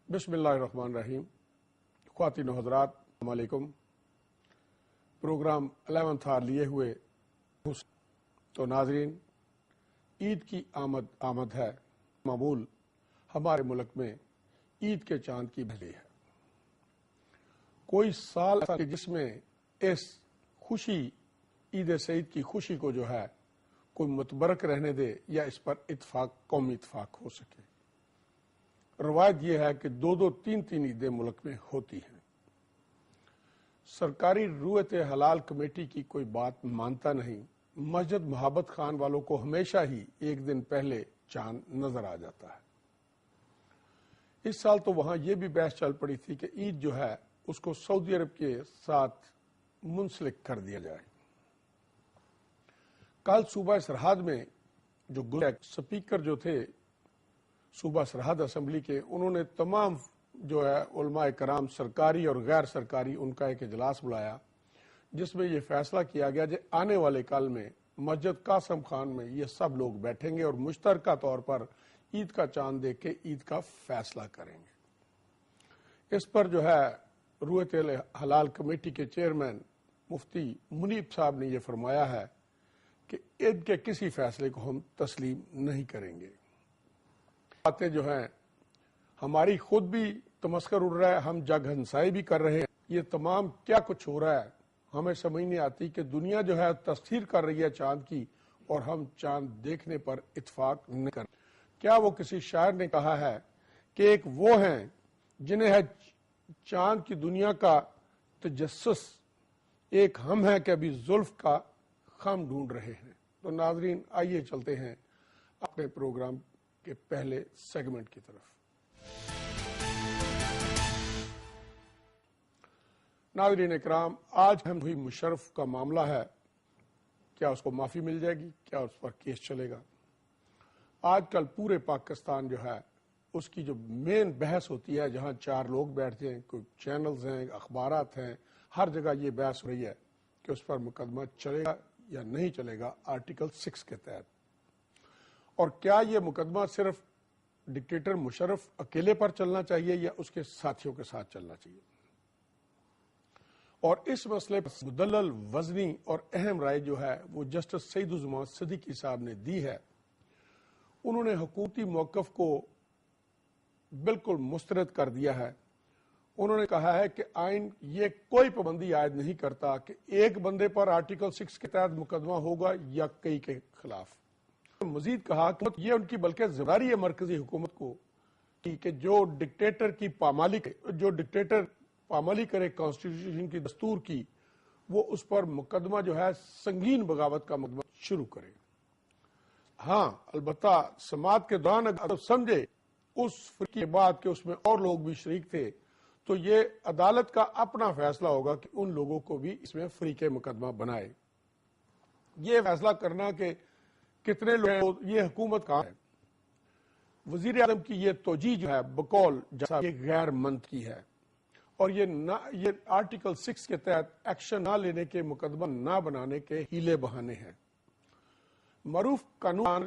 بسم اللہ الرحمن الرحیم۔ خواتین و حضرات السلام علیکم۔ پروگرام 11th آور لیے ہوئے تو ناظرین، عید کی آمد ہے۔ معمول ہمارے ملک میں عید کے چاند کی بھلی ہے۔ کوئی سال ایسا کہ جس میں اس خوشی عید سعید کی خوشی کو جو ہے کوئی متبرک رہنے دے یا اس پر قومی اتفاق ہو سکے۔ روایت یہ ہے کہ دو تین عیدیں ملک میں ہوتی ہیں۔ سرکاری رویت حلال کمیٹی کی کوئی بات مانتا نہیں۔ مسجد محبت خان والوں کو ہمیشہ ہی ایک دن پہلے چاند نظر آ جاتا ہے۔ اس سال تو وہاں یہ بھی بحث چل پڑی تھی کہ عید جو ہے اس کو سعودی عرب کے ساتھ منسلک کر دیا جائے۔ کل صوبہ سرحد میں جو سپیکر جو تھے صوبہ سرحد اسمبلی کے، انہوں نے تمام جو ہے علماء کرام سرکاری اور غیر سرکاری ان کا ایک اجلاس بلایا، جس میں یہ فیصلہ کیا گیا کہ آنے والے کل میں مسجد قاسم خان میں یہ سب لوگ بیٹھیں گے اور مشترکہ طور پر عید کا چاند دیکھ کے عید کا فیصلہ کریں گے۔ اس پر جو ہے رویت حلال کمیٹی کے چیئرمین مفتی منیب صاحب نے یہ فرمایا ہے کہ عید کے کسی فیصلے کو ہم تسلیم نہیں کریں گے۔ باتیں جو ہیں ہماری خود بھی تمسخر اڑ رہا ہے، ہم جگ ہنسائی بھی کر رہے ہیں۔ یہ تمام کیا کچھ ہو رہا ہے، ہمیں سمجھ نہیں آتی کہ دنیا جو ہے تسخیر کر رہی ہے چاند کی اور ہم چاند دیکھنے پر اتفاق نہیں کر رہے۔ کیا وہ کسی شاعر نے کہا ہے کہ ایک وہ ہیں جنہیں ہے چاند کی دنیا کا تجسس، ایک ہم ہیں کہ ابھی زلف کا خم ڈھونڈ رہے ہیں۔ تو ناظرین، آئیے چلتے ہیں اپنے پروگرام کے پہلے سیگمنٹ کی طرف۔ ناظرین اکرام، آج ہم ہوئی مشرف کا معاملہ ہے، کیا اس کو معافی مل جائے گی، کیا اس پر کیس چلے گا؟ آج کل پورے پاکستان جو ہے اس کی جو مین بحث ہوتی ہے، جہاں چار لوگ بیٹھتے ہیں، کوئی چینلز ہیں، اخبارات ہیں، ہر جگہ یہ بحث ہو رہی ہے کہ اس پر مقدمہ چلے گا یا نہیں چلے گا آرٹیکل 6 کے تحت، اور کیا یہ مقدمہ صرف ڈکٹیٹر مشرف اکیلے پر چلنا چاہیے یا اس کے ساتھیوں کے ساتھ چلنا چاہیے۔ اور اس مسئلے پر مدلل، وزنی اور اہم رائے جو ہے وہ جسٹس سعید الزمان صدیقی صاحب نے دی ہے۔ انہوں نے حکومتی موقف کو بالکل مسترد کر دیا ہے۔ انہوں نے کہا ہے کہ آئین یہ کوئی پابندی عائد نہیں کرتا کہ ایک بندے پر آرٹیکل 6 کے تحت مقدمہ ہوگا یا کئی کے خلاف۔ مزید کہا کہ یہ ان کی بلکہ ذمہ داری ہے مرکزی حکومت کو کہ جو ڈکٹیٹر پامالی کرے کانسٹیٹیوشن کی، دستور کی، وہ اس پر مقدمہ جو ہے سنگین بغاوت کا مقدمہ شروع کرے۔ ہاں، البتہ سماعت کے دوران اگر سمجھے اس فریق کے بعد کہ اس میں اور لوگ بھی شریک تھے، تو یہ عدالت کا اپنا فیصلہ ہوگا کہ ان لوگوں کو بھی اس میں فریق مقدمہ بنائے۔ یہ فیصلہ کرنا کہ کتنے لوگ، یہ حکومت کا ہے۔ وزیر اعظم کی یہ توجیہ جو ہے بقول یہ غیر منطقی ہے، اور یہ آرٹیکل 6 کے تحت ایکشن نہ لینے کے، مقدمہ نہ بنانے کے ہیلے بہانے ہیں۔ معروف قانون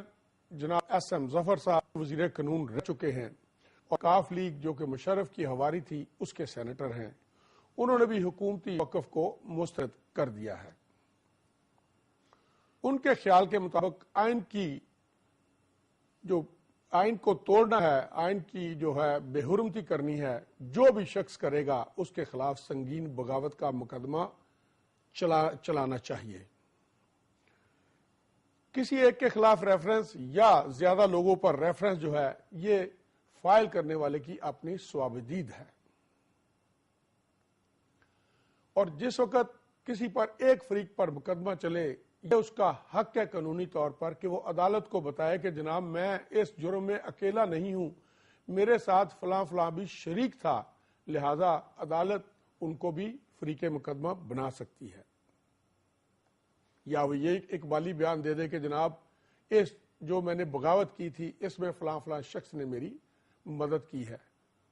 جناب ایس ایم ظفر صاحب وزیر قانون رہ چکے ہیں، اور کاف لیگ جو کہ مشرف کی ہواری تھی اس کے سینیٹر ہیں، انہوں نے بھی حکومتی موقف کو مسترد کر دیا ہے۔ ان کے خیال کے مطابق آئین کو توڑنا ہے، آئین کی جو ہے بے حرمتی کرنی ہے، جو بھی شخص کرے گا اس کے خلاف سنگین بغاوت کا مقدمہ چلانا چاہیے۔ کسی ایک کے خلاف ریفرنس یا زیادہ لوگوں پر ریفرنس جو ہے یہ فائل کرنے والے کی اپنی سوابدید ہے، اور جس وقت کسی پر ایک فریق پر مقدمہ چلے، یہ اس کا حق ہے قانونی طور پر کہ وہ عدالت کو بتائے کہ جناب میں اس جرم میں اکیلا نہیں ہوں، میرے ساتھ فلاں فلاں بھی شریک تھا، لہذا عدالت ان کو بھی فریق مقدمہ بنا سکتی ہے۔ یا وہ یہ اقبالی بیان دے دے کہ جناب اس جو میں نے بغاوت کی تھی اس میں فلاں فلاں شخص نے میری مدد کی ہے،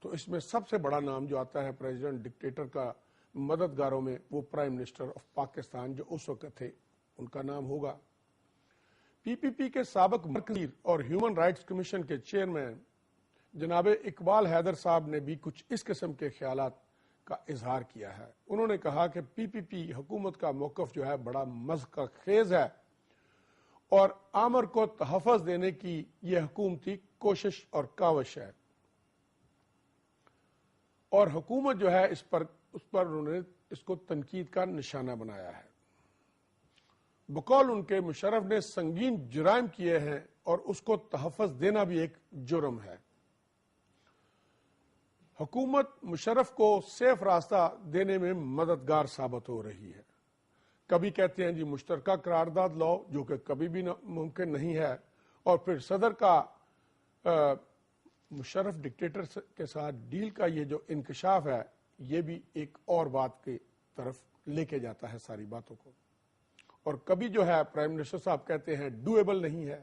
تو اس میں سب سے بڑا نام جو آتا ہے پریزیڈنٹ ڈکٹیٹر کا مددگاروں میں، وہ پرائم منسٹر آف پاکستان جو اس وقت تھے، ان کا نام ہوگا۔ پی پی پی کے سابق مرکزی اور ہیومن رائٹس کمیشن کے چیئرمین جناب اقبال حیدر صاحب نے بھی کچھ اس قسم کے خیالات کا اظہار کیا ہے. انہوں نے کہا کہ پی پی پی حکومت کا موقف جو ہے بڑا مضحکہ خیز ہے اور آمر کو تحفظ دینے کی یہ حکومتی کوشش اور کاوش ہے، اور حکومت جو ہے اس پر انہوں نے اس کو تنقید کا نشانہ بنایا ہے. بقول ان کے مشرف نے سنگین جرائم کیے ہیں اور اس کو تحفظ دینا بھی ایک جرم ہے. حکومت مشرف کو سیف راستہ دینے میں مددگار ثابت ہو رہی ہے. کبھی کہتے ہیں جی مشترکہ قرارداد لاؤ، جو کہ کبھی بھی ممکن نہیں ہے، اور پھر صدر کا مشرف ڈکٹیٹر کے ساتھ ڈیل کا یہ جو انکشاف ہے، یہ بھی ایک اور بات کی طرف لے کے جاتا ہے ساری باتوں کو. اور کبھی جو ہے پرائم منسٹر صاحب کہتے ہیں ڈویبل نہیں ہے.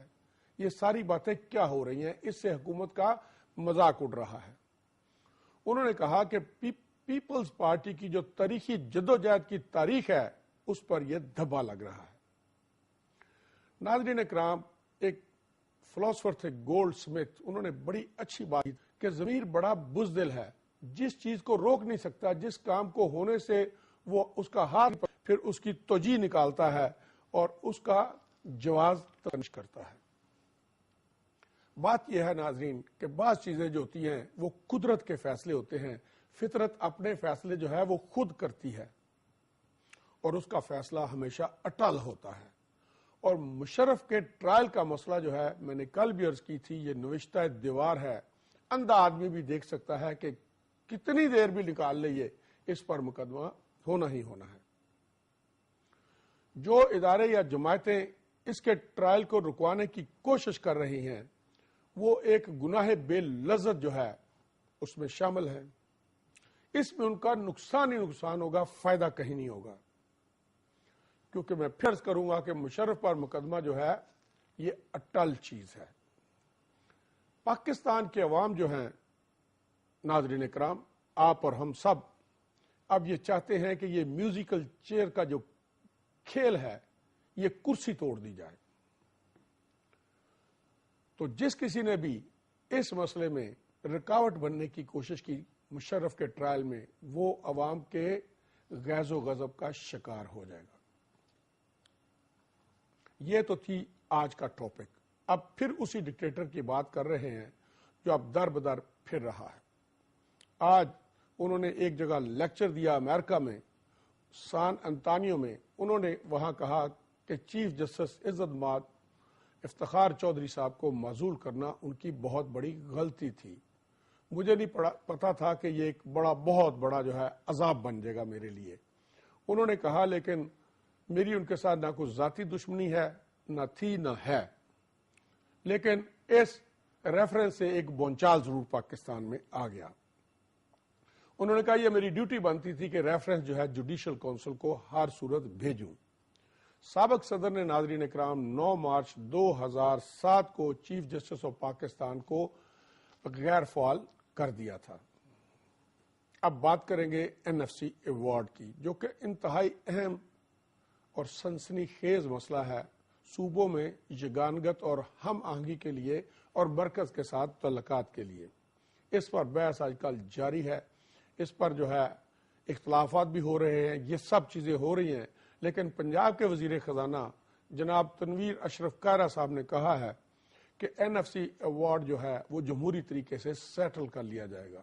یہ ساری باتیں کیا ہو رہی ہیں؟ اس سے حکومت کا مذاق اڑ رہا ہے. انہوں نے کہا کہ پیپلز پارٹی کی جو تاریخی جدوجہد کی تاریخ ہے اس پر یہ دھبا لگ رہا ہے. ناظرین اکرام، ایک فلاسفر تھے گولڈ سمتھ، انہوں نے بڑی اچھی بات کی کہ ضمیر بڑا بزدل ہے، جس چیز کو روک نہیں سکتا، جس کام کو ہونے سے وہ اس کا ہاتھ پھر اس کی توجیہ نکالتا ہے اور اس کا جواز تنش کرتا ہے. بات یہ ہے ناظرین کہ بعض چیزیں جو ہوتی ہیں وہ قدرت کے فیصلے ہوتے ہیں. فطرت اپنے فیصلے جو ہے وہ خود کرتی ہے اور اس کا فیصلہ ہمیشہ اٹل ہوتا ہے. اور مشرف کے ٹرائل کا مسئلہ جو ہے، میں نے کل بھی عرض کی تھی، یہ نوشتہ دیوار ہے. اندھا آدمی بھی دیکھ سکتا ہے کہ کتنی دیر بھی نکال لئے اس پر مقدمہ ہونا ہی ہونا ہے. جو ادارے یا جماعتیں اس کے ٹرائل کو رکوانے کی کوشش کر رہی ہیں وہ ایک گناہ بے لذت جو ہے اس میں شامل ہے. اس میں ان کا نقصان ہی نقصان ہوگا، فائدہ کہیں نہیں ہوگا. کیونکہ میں پھر عرض کروں گا کہ مشرف پر مقدمہ جو ہے یہ اٹل چیز ہے. پاکستان کے عوام جو ہیں ناظرین اکرام، آپ اور ہم سب اب یہ چاہتے ہیں کہ یہ میوزیکل چیئر کا جو کھیل ہے یہ کرسی توڑ دی جائے. تو جس کسی نے بھی اس مسئلے میں رکاوٹ بننے کی کوشش کی مشرف کے ٹرائل میں، وہ عوام کے غیظ و غضب کا شکار ہو جائے گا. یہ تو تھی آج کا ٹاپک. اب پھر اسی ڈکٹیٹر کی بات کر رہے ہیں جو اب در بدر پھر رہا ہے. آج انہوں نے ایک جگہ لیکچر دیا امریکہ میں، سان انطونیو میں. انہوں نے وہاں کہا کہ چیف جسٹس عزت مآب افتخار چودھری صاحب کو معزول کرنا ان کی بہت بڑی غلطی تھی. مجھے نہیں پتا تھا کہ یہ ایک بہت بڑا جو ہے عذاب بن جائے گا میرے لیے. انہوں نے کہا لیکن میری ان کے ساتھ نہ کوئی ذاتی دشمنی ہے، نہ تھی نہ ہے، لیکن اس ریفرنس سے ایک بونچال ضرور پاکستان میں آ گیا. انہوں نے کہا یہ میری ڈیوٹی بنتی تھی کہ ریفرنس جو ہے جوڈیشل کونسل کو ہر صورت بھیجوں. سابق صدر نے ناظرین اکرام 9 مارچ 2007 کو چیف جسٹس آف پاکستان کو غیر فعال کر دیا تھا. اب بات کریں گے NFC ایوارڈ کی، جو کہ انتہائی اہم اور سنسنی خیز مسئلہ ہے صوبوں میں یگانگت اور ہم آہنگی کے لیے اور مرکز کے ساتھ تعلقات کے لیے. اس پر بحث آج کل جاری ہے. اس پر جو ہے اختلافات بھی ہو رہے ہیں، یہ سب چیزیں ہو رہی ہیں. لیکن پنجاب کے وزیر خزانہ جناب تنویر اشرف کائرہ صاحب نے کہا ہے کہ NFC ایوارڈ جو ہے وہ جمہوری طریقے سے سیٹل کر لیا جائے گا.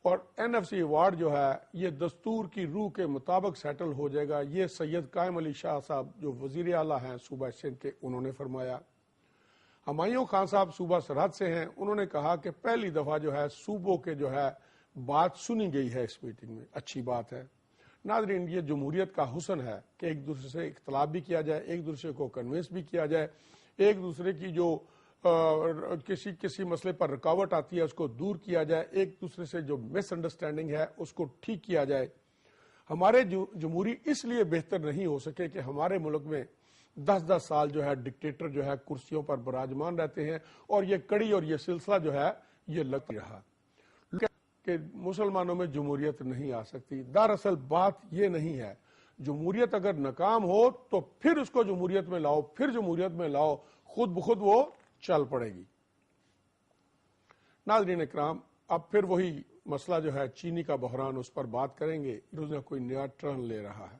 اور NFC ایوارڈ جو ہے یہ دستور کی روح کے مطابق سیٹل ہو جائے گا. یہ سید قائم علی شاہ صاحب جو وزیر اعلیٰ ہیں صوبہ سندھ کے، انہوں نے فرمایا. ہمایوں خان صاحب صوبہ سرحد سے ہیں، انہوں نے کہا کہ پہلی دفعہ جو ہے صوبوں کے جو ہے بات سنی گئی ہے اس میٹنگ میں. اچھی بات ہے. ناظرین، یہ جمہوریت کا حسن ہے کہ ایک دوسرے سے اختلاف بھی کیا جائے، ایک دوسرے کو کنوینس بھی کیا جائے، ایک دوسرے کی جو کسی مسئلے پر رکاوٹ آتی ہے اس کو دور کیا جائے، ایک دوسرے سے جو مس انڈرسٹینڈنگ ہے اس کو ٹھیک کیا جائے. ہمارے جمہوری اس لیے بہتر نہیں ہو سکے کہ ہمارے ملک میں 10 سال جو ہے ڈکٹیٹر جو ہے کرسیوں پر براجمان رہتے ہیں اور یہ کڑی اور یہ سلسلہ جو ہے یہ لگتا رہا کہ مسلمانوں میں جمہوریت نہیں آ سکتی. دراصل بات یہ نہیں ہے. جمہوریت اگر ناکام ہو تو پھر اس کو جمہوریت میں لاؤ، پھر جمہوریت میں لاؤ، خود بخود وہ چل پڑے گی. ناظرین اکرام، اب پھر وہی مسئلہ جو ہے چینی کا بحران، اس پر بات کریں گے، روز کوئی نیا ٹرن لے رہا ہے۔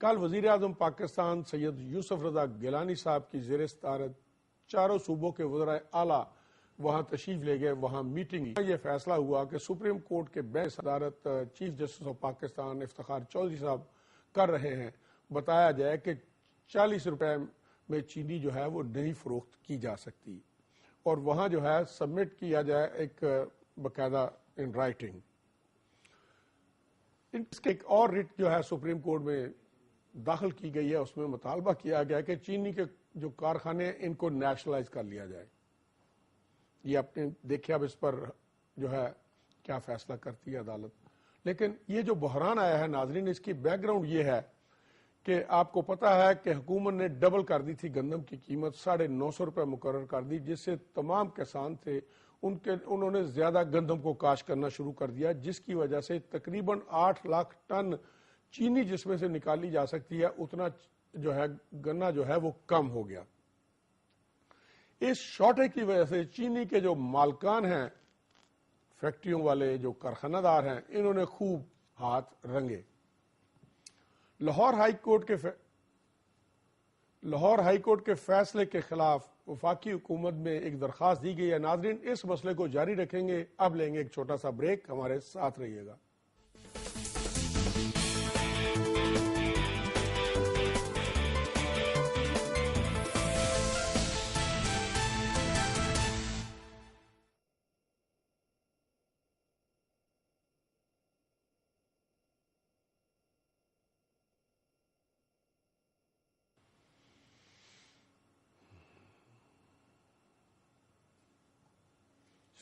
کل وزیر اعظم پاکستان سید یوسف رضا گیلانی صاحب کی زیر صدارت چاروں صوبوں کے وزرائے اعلیٰ وہاں تشریف لے گئے، وہاں میٹنگ یہ فیصلہ ہوا کہ سپریم کورٹ کے بینچ صدارت chief justice of Pakistan Iftikhar Chaudhry صاحب کر رہے ہیں، بتایا جائے کہ 40 روپے میں چینی جو ہے وہ نہیں فروخت کی جا سکتی، اور وہاں جو ہے سبمٹ کیا جائے ایک باقاعدہ ان رائٹنگ۔ اس کے ایک اور ریٹ جو ہے سپریم کورٹ میں داخل کی گئی ہے، اس میں مطالبہ کیا گیا کہ چینی کے جو کارخانے ہیں ان کو نیشنلائز کر لیا جائے۔ یہ آپ نے دیکھا اب اس پر جو ہے کیا فیصلہ کرتی ہے عدالت۔ لیکن یہ جو بحران آیا ہے ناظرین، اس کی بیک گراؤنڈ یہ ہے کہ آپ کو پتا ہے کہ حکومت نے ڈبل کر دی تھی گندم کی قیمت، 950 روپے مقرر کر دی، جس سے تمام کسان تھے انہوں نے زیادہ گندم کو کاشت کرنا شروع کر دیا، جس کی وجہ سے تقریباً 8 لاکھ ٹن چینی جس میں سے نکالی جا سکتی ہے اتنا جو ہے گنا جو ہے وہ کم ہو گیا۔ اس شارٹیج کی وجہ سے چینی کے جو مالکان ہیں، فیکٹریوں والے جو کارخانہ دار ہیں، انہوں نے خوب ہاتھ رنگے۔ لاہور ہائی کورٹ کے فیصلے کے خلاف وفاقی حکومت میں ایک درخواست دی گئی ہے۔ ناظرین، اس مسئلے کو جاری رکھیں گے، اب لیں گے ایک چھوٹا سا بریک، ہمارے ساتھ رہیے گا۔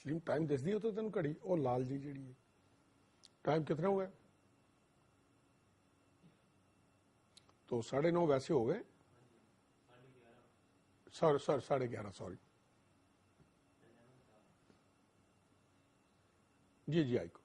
سلیم ٹائم دس دی ہوتا تین کڑی اور لال جی جیڑی ہے ٹائم کتنا ہوا ہے؟ تو 9:30 ویسے ہو گئے، سر 11:30 سوری، جی آئی کو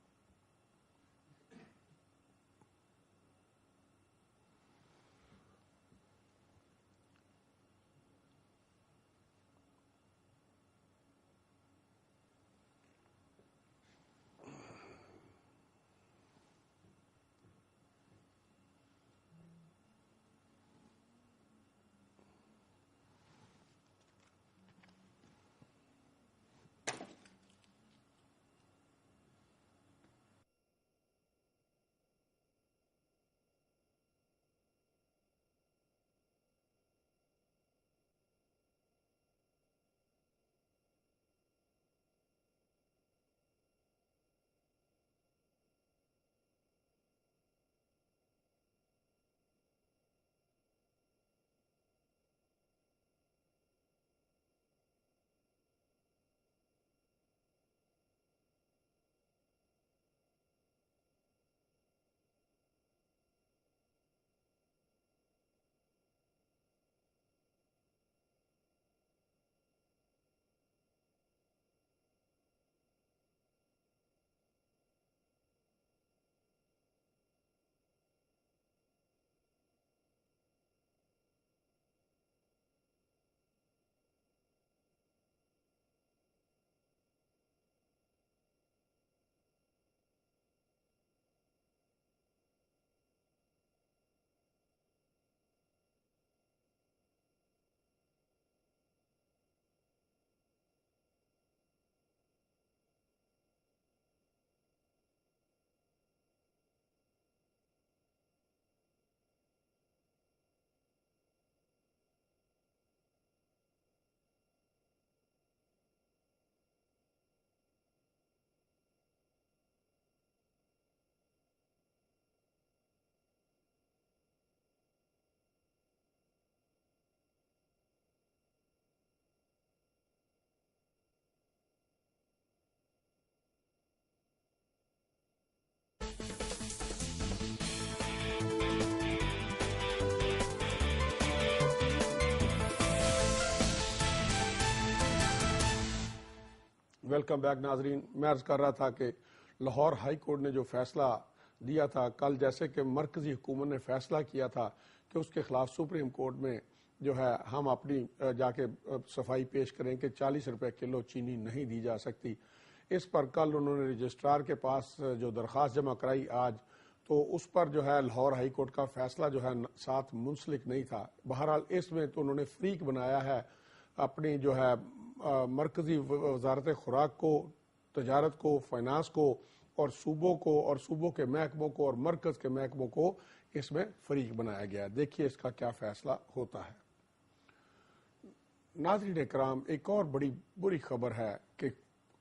ویلکم بیک ناظرین۔ میں عرض کر رہا تھا کہ لاہور ہائی کورٹ نے جو فیصلہ دیا تھا کل، جیسے کہ مرکزی حکومت نے فیصلہ کیا تھا کہ اس کے خلاف سپریم کورٹ میں جو ہے ہم اپنی جا کے صفائی پیش کریں کہ 40 روپے کلو چینی نہیں دی جا سکتی۔ اس پر کل انہوں نے رجسٹرار کے پاس جو درخواست جمع کرائی آج، تو اس پر جو ہے لاہور ہائی کورٹ کا فیصلہ جو ہے ساتھ منسلک نہیں تھا۔ بہرحال اس میں تو انہوں نے فریق بنایا ہے اپنی جو ہے مرکزی وزارت خوراک کو، تجارت کو، فائنانس کو، اور صوبوں کو، اور صوبوں کے محکموں کو، اور مرکز کے محکموں کو اس میں فریق بنایا گیا۔ دیکھیے اس کا کیا فیصلہ ہوتا ہے۔ ناظرین اکرام، ایک اور بڑی بری خبر ہے کہ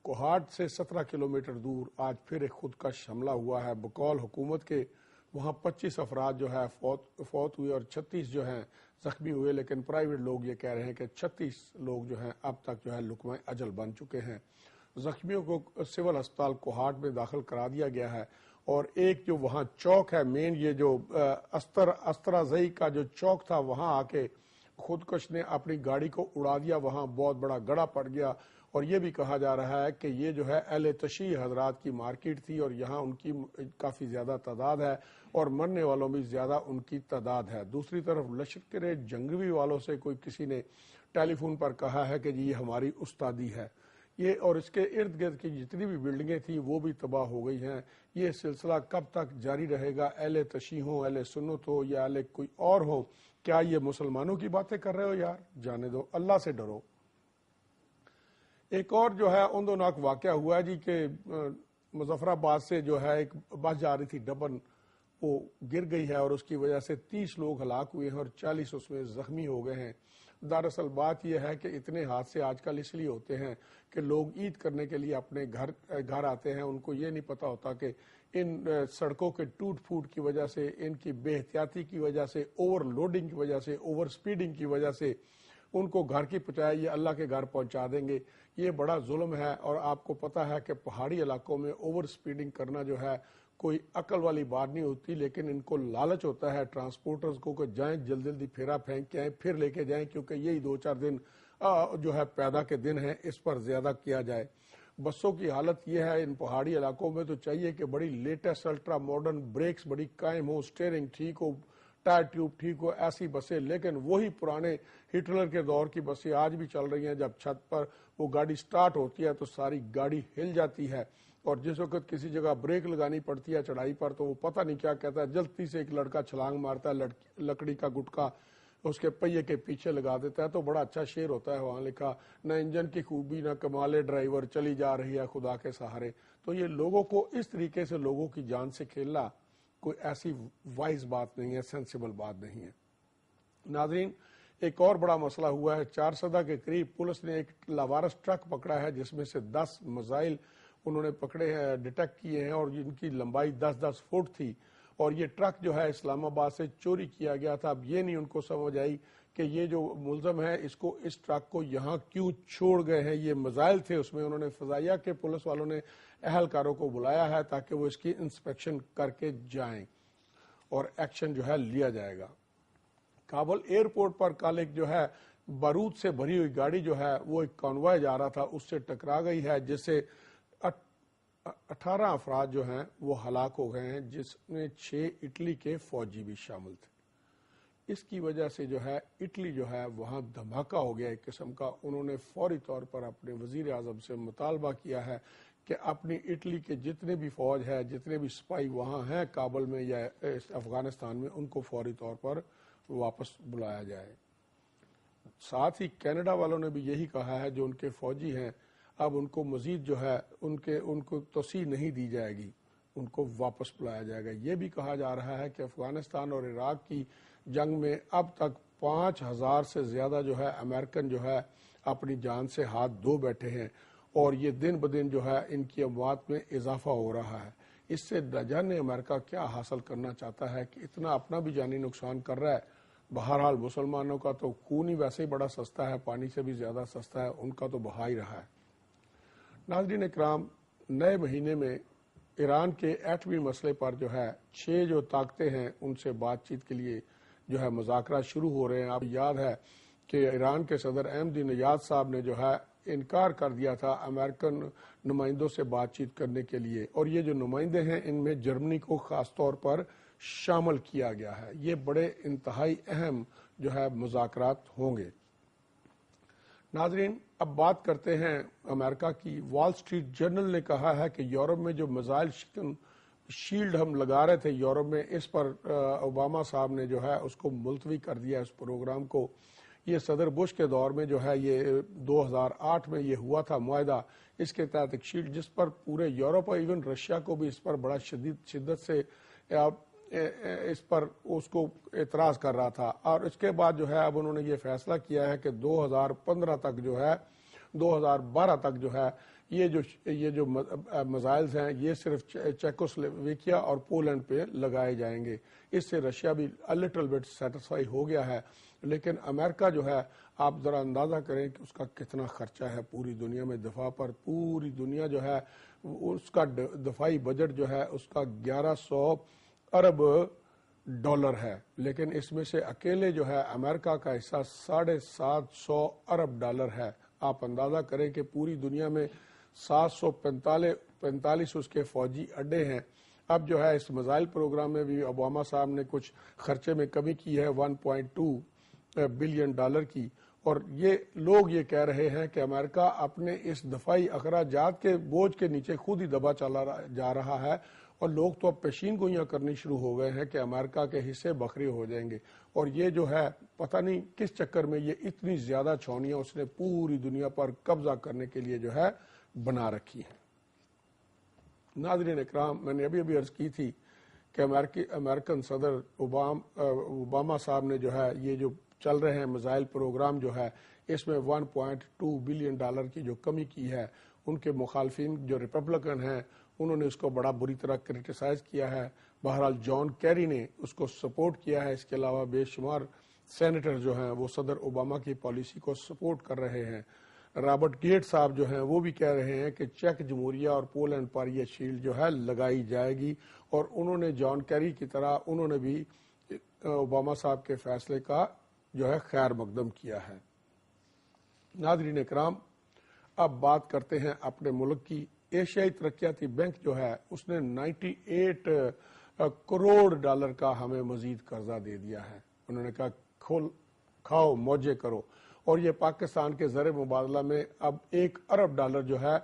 کوہاٹ سے 17 کلومیٹر دور آج پھر ایک خودکش حملہ ہوا ہے۔ بقول حکومت کے وہاں 25 افراد جو ہے فوت ہوئے اور 36 جو ہیں زخمی ہوئے، لیکن پرائیویٹ لوگ یہ کہہ رہے ہیں کہ 36 لوگ جو ہیں اب تک جو ہے لقمہ اجل بن چکے ہیں۔ زخمیوں کو سول ہسپتال کوہاٹ میں داخل کرا دیا گیا ہے، اور ایک جو وہاں چوک ہے مین، یہ جو استرازئی کا جو چوک تھا، وہاں آ کے خودکش نے اپنی گاڑی کو اڑا دیا، وہاں بہت بڑا گڑھا پڑ گیا۔ اور یہ بھی کہا جا رہا ہے کہ یہ جو ہے اہل تشیع حضرات کی مارکیٹ تھی، اور یہاں ان کی کافی زیادہ تعداد ہے، اور مرنے والوں بھی زیادہ ان کی تعداد ہے۔ دوسری طرف لشکر جنگوی والوں سے کوئی کسی نے ٹیلی فون پر کہا ہے کہ جی یہ ہماری استادی ہے یہ، اور اس کے ارد گرد کی جتنی بھی بلڈنگیں تھیں وہ بھی تباہ ہو گئی ہیں۔ یہ سلسلہ کب تک جاری رہے گا؟ اہل تشیع ہو، اہل سنت ہو، یا اہل کوئی اور ہو، کیا یہ مسلمانوں کی باتیں کر رہے ہو؟ یار جانے دو، اللہ سے ڈرو۔ ایک اور جو ہے اندوناک واقعہ ہوا ہے جی کہ مظفر آباد سے جو ہے ایک بس جا رہی تھی ڈبن، وہ گر گئی ہے، اور اس کی وجہ سے 30 لوگ ہلاک ہوئے ہیں اور 40 اس میں زخمی ہو گئے ہیں۔ دراصل بات یہ ہے کہ اتنے حادثے آج کل اس لیے ہوتے ہیں کہ لوگ عید کرنے کے لیے اپنے گھر آتے ہیں، ان کو یہ نہیں پتا ہوتا کہ ان سڑکوں کے ٹوٹ پھوٹ کی وجہ سے، ان کی بے احتیاطی کی وجہ سے، اوور لوڈنگ کی وجہ سے، اوور سپیڈنگ کی وجہ سے ان کو گھر کی بجائے یہ اللہ کے گھر پہنچا دیں گے۔ یہ بڑا ظلم ہے، اور آپ کو پتا ہے کہ پہاڑی علاقوں میں اوور سپیڈنگ کرنا جو ہے کوئی عقل والی بات نہیں ہوتی، لیکن ان کو لالچ ہوتا ہے ٹرانسپورٹرز کو کہ جائیں جلدی جلدی پھیرا پھینک کے آئیں، پھر لے کے جائیں، کیونکہ یہی 2-4 دن جو ہے پیدا کے دن ہیں، اس پر زیادہ کیا جائے۔ بسوں کی حالت یہ ہے ان پہاڑی علاقوں میں، تو چاہیے کہ بڑی لیٹسٹ الٹرا ماڈرن بریکس بڑی قائم ہو، سٹیئرنگ ٹھیک ہو، ٹائر ٹیوب ٹھیک ہو، ایسی بسیں۔ لیکن وہی پرانے ہٹلر کے دور کی بسیں آج بھی چل رہی ہیں، جب چھت پر وہ گاڑی سٹارٹ ہوتی ہے تو ساری گاڑی ہل جاتی ہے، اور جس وقت کسی جگہ بریک لگانی پڑتی ہے چڑھائی پر تو وہ پتہ نہیں کیا کہتا ہے، جلدی سے ایک لڑکا چھلانگ مارتا ہے، لکڑی کا گٹکا اس کے پہیے کے پیچھے لگا دیتا ہے۔ تو بڑا اچھا شعر ہوتا ہے وہاں لکھا، نہ انجن کی خوبی نہ کمال ڈرائیور، چلی جا رہی ہے خدا کے سہارے۔ تو یہ لوگوں کو اس طریقے سے لوگوں کی جان سے کھیلنا کوئی ایسی وائز بات نہیں ہے، سینسیبل بات نہیں ہے۔ ناظرین، ایک اور بڑا مسئلہ ہوا ہے۔ 400 کے قریب پولیس نے ایک لاوارث ٹرک پکڑا ہے، جس میں سے 10 میزائل انہوں نے پکڑے ہیں، ڈیٹیکٹ کیے ہیں، اور جن کی لمبائی 10-10 فٹ تھی، اور یہ ٹرک جو ہے اسلام آباد سے چوری کیا گیا تھا۔ اب یہ نہیں ان کو سمجھ آئی کہ یہ جو ملزم ہے اس ٹرک کو یہاں کیوں چھوڑ گئے ہیں۔ یہ میزائل تھے اس میں، انہوں نے فضائیہ کے پولیس والوں نے اہلکاروں کو بلایا ہے تاکہ وہ اس کی انسپیکشن کر کے جائیں، اور ایکشن جو ہے لیا جائے گا۔ کابل ایئرپورٹ پر کل ایک جو ہے بارود سے بھری ہوئی گاڑی جو ہے وہ ایک کانوائے جا رہا تھا، اس سے ٹکرا گئی ہے، جس سے 18 افراد جو ہیں وہ ہلاک ہو گئے ہیں، جس میں 6 اٹلی کے فوجی بھی شامل تھے۔ اس کی وجہ سے جو ہے اٹلی جو ہے وہاں دھماکہ ہو گیا ایک قسم کا۔ انہوں نے فوری طور پر اپنے وزیر اعظم سے مطالبہ کیا ہے کہ اپنی اٹلی کے جتنے بھی فوج ہے، جتنے بھی سپاہی وہاں ہیں کابل میں یا افغانستان میں، ان کو فوری طور پر واپس بلایا جائے۔ ساتھ ہی کینیڈا والوں نے بھی یہی کہا ہے، جو ان کے فوجی ہیں اب ان کو مزید جو ہے ان کو توسیع نہیں دی جائے گی، ان کو واپس بلایا جائے گا۔ یہ بھی کہا جا رہا ہے کہ افغانستان اور عراق کی جنگ میں اب تک 5000 سے زیادہ جو ہے امریکن جو ہے اپنی جان سے ہاتھ دھو بیٹھے ہیں، اور یہ دن بدن جو ہے ان کی اموات میں اضافہ ہو رہا ہے۔ اس سے نہ جانے امریکہ کیا حاصل کرنا چاہتا ہے کہ اتنا اپنا بھی جانی نقصان کر رہا ہے۔ بہرحال مسلمانوں کا تو خون ہی ویسے ہی بڑا سستا ہے، پانی سے بھی زیادہ سستا ہے، ان کا تو بہا ہی رہا ہے۔ ناظرین اکرام، نئے مہینے میں ایران کے ایٹمی مسئلے پر جو ہے 6 جو طاقتیں ہیں ان سے بات چیت کے لیے جو ہے مذاکرات شروع ہو رہے ہیں۔ آپ یاد ہے کہ ایران کے صدر احمدی نژاد صاحب نے جو ہے انکار کر دیا تھا امریکن نمائندوں سے بات چیت کرنے کے لیے، اور یہ جو نمائندے ہیں ان میں جرمنی کو خاص طور پر شامل کیا گیا ہے۔ یہ بڑے انتہائی اہم جو ہے مذاکرات ہوں گے۔ ناظرین، اب بات کرتے ہیں امریکہ کی۔ وال سٹریٹ جرنل نے کہا ہے کہ یورپ میں جو میزائل شیلڈ ہم لگا رہے تھے یورپ میں، اس پر اوباما صاحب نے جو ہے اس کو ملتوی کر دیا اس پروگرام کو۔ یہ صدر بش کے دور میں جو ہے یہ 2008 میں یہ ہوا تھا معاہدہ، اس کے تحت ایک شیلڈ جس پر پورے یورپ اور ایون رشیا کو بھی اس پر بڑا شدت سے اس پر اس کو اعتراض کر رہا تھا، اور اس کے بعد جو ہے اب انہوں نے یہ فیصلہ کیا ہے کہ 2015 تک جو ہے 2012 تک جو ہے یہ جو میزائلز ہیں یہ صرف چیکوسلویکیا اور پولینڈ پہ لگائے جائیں گے۔ اس سے رشیا بھی لٹل بٹ سیٹسفائی ہو گیا ہے، لیکن امریکہ جو ہے آپ ذرا اندازہ کریں کہ اس کا کتنا خرچہ ہے پوری دنیا میں دفاع پر۔ پوری دنیا جو ہے اس کا دفاعی بجٹ جو ہے اس کا 1100 ارب ڈالر ہے، لیکن اس میں سے اکیلے جو ہے امریکہ کا حصہ 750 ارب ڈالر ہے۔ آپ اندازہ کریں کہ پوری دنیا میں 745 اس کے فوجی اڈے ہیں۔ اب جو ہے اس میزائل پروگرام میں بھی اوباما صاحب نے کچھ خرچے میں کمی کی ہے 1.2 بلین ڈالر کی، اور یہ لوگ یہ کہہ رہے ہیں کہ امریکہ اپنے اس دفاعی اخراجات کے بوجھ کے نیچے خود ہی دبا چلا جا رہا ہے، اور لوگ تو اب پیشین گوئیاں کرنی شروع ہو گئے ہیں کہ امریکہ کے حصے بکھرے ہو جائیں گے، اور یہ جو ہے پتہ نہیں کس چکر میں یہ اتنی زیادہ چھاؤنیاں اس نے پوری دنیا پر قبضہ کرنے کے لیے جو ہے بنا رکھی ہیں۔ ناظرین اکرام، میں نے ابھی عرض کی تھی کہ امریکن صدر اوباما صاحب نے جو ہے یہ جو چل رہے ہیں میزائل پروگرام جو ہے اس میں 1.2 بلین ڈالر کی جو کمی کی ہے، ان کے مخالفین جو ریپبلکن ہیں انہوں نے اس کو بڑا بری طرح کرٹیسائز کیا ہے۔ بہرحال جان کیری نے اس کو سپورٹ کیا ہے، اس کے علاوہ بے شمار سینیٹر جو ہیں وہ صدر اوباما کی پالیسی کو سپورٹ کر رہے ہیں۔ رابرٹ گیٹ صاحب جو ہیں وہ بھی کہہ رہے ہیں کہ چیک جمہوریہ اور پولینڈ پر یہ شیلڈ جو ہے لگائی جائے گی، اور انہوں نے جان کیری کی طرح انہوں نے بھی اوباما صاحب کے فیصلے کا جو ہے خیر مقدم کیا ہے۔ ناظرین اکرام، اب بات کرتے ہیں اپنے ملک کی۔ ایشیائی ترقیاتی بینک جو ہے اس نے 98 کروڑ ڈالر کا ہمیں مزید قرضہ دے دیا ہے۔ انہوں نے کہا کھاؤ موجے کرو، اور یہ پاکستان کے زر مبادلہ میں اب 1 ارب ڈالر جو ہے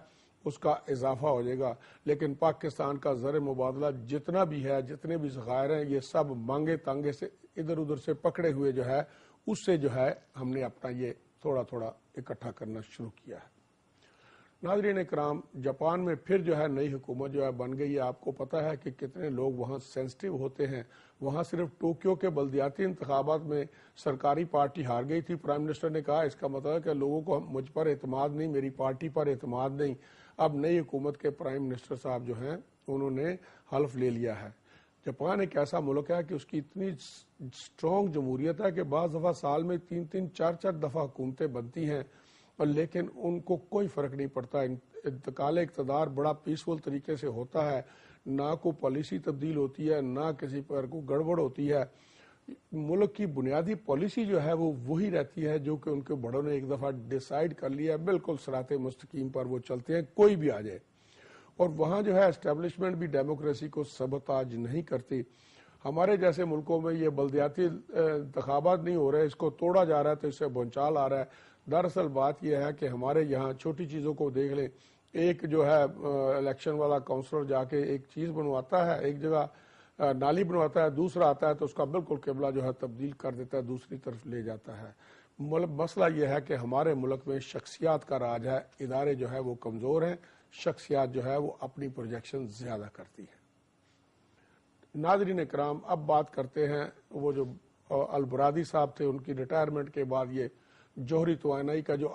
اس کا اضافہ ہو جائے گا، لیکن پاکستان کا زر مبادلہ جتنا بھی ہے، جتنے بھی ذخائر ہیں، یہ سب مانگے تانگے سے ادھر ادھر سے پکڑے ہوئے جو ہے اس سے جو ہے ہم نے اپنا یہ تھوڑا تھوڑا اکٹھا کرنا شروع کیا ہے۔ ناظرین اکرام، جاپان میں پھر جو ہے نئی حکومت جو ہے بن گئی ہے۔ آپ کو پتہ ہے کہ کتنے لوگ وہاں سینسٹیو ہوتے ہیں۔ وہاں صرف ٹوکیو کے بلدیاتی انتخابات میں سرکاری پارٹی ہار گئی تھی۔ پرائم منسٹر نے کہا اس کا مطلب ہے کہ لوگوں کو مجھ پر اعتماد نہیں، میری پارٹی پر اعتماد نہیں۔ اب نئی حکومت کے پرائم منسٹر صاحب جو ہیں انہوں نے حلف لے لیا ہے۔ جاپان ایک ایسا ملک ہے کہ اس کی اتنی سٹرونگ جمہوریت ہے کہ بعض دفعہ سال میں 3 4 دفعہ حکومتیں بنتی ہیں، اور لیکن ان کو کوئی فرق نہیں پڑتا۔ انتقال اقتدار بڑا پیسفل طریقے سے ہوتا ہے، نہ کوئی پالیسی تبدیل ہوتی ہے، نہ کسی پر کوئی گڑبڑ ہوتی ہے۔ ملک کی بنیادی پالیسی جو ہے وہ وہی رہتی ہے جو کہ ان کے بڑوں نے ایک دفعہ ڈیسائیڈ کر لیا ہے، بالکل صراط مستقیم پر وہ چلتے ہیں، کوئی بھی آ جائے۔ اور وہاں جو ہے اسٹیبلشمنٹ بھی ڈیموکریسی کو سبوتاج نہیں کرتی۔ ہمارے جیسے ملکوں میں یہ بلدیاتی انتخابات نہیں ہو رہے، اس کو توڑا جا رہا ہے تو اس سے بھونچال آ رہا ہے۔ دراصل بات یہ ہے کہ ہمارے یہاں چھوٹی چیزوں کو دیکھ لیں، ایک جو ہے الیکشن والا کاؤنسلر جا کے ایک چیز بنواتا ہے، ایک جگہ نالی بنواتا ہے، دوسرا آتا ہے تو اس کا بالکل قبلہ جو ہے تبدیل کر دیتا ہے، دوسری طرف لے جاتا ہے۔ مسئلہ یہ ہے کہ ہمارے ملک میں شخصیات کا راج ہے، ادارے جو ہے وہ کمزور ہیں، شخصیات جو ہے وہ اپنی پروجیکشن زیادہ کرتی ہیں۔ ناظرین اکرام، اب بات کرتے ہیں وہ جو البرادی صاحب تھے، ان کی ریٹائرمنٹ کے بعد یہ جوہری توانائی کا جو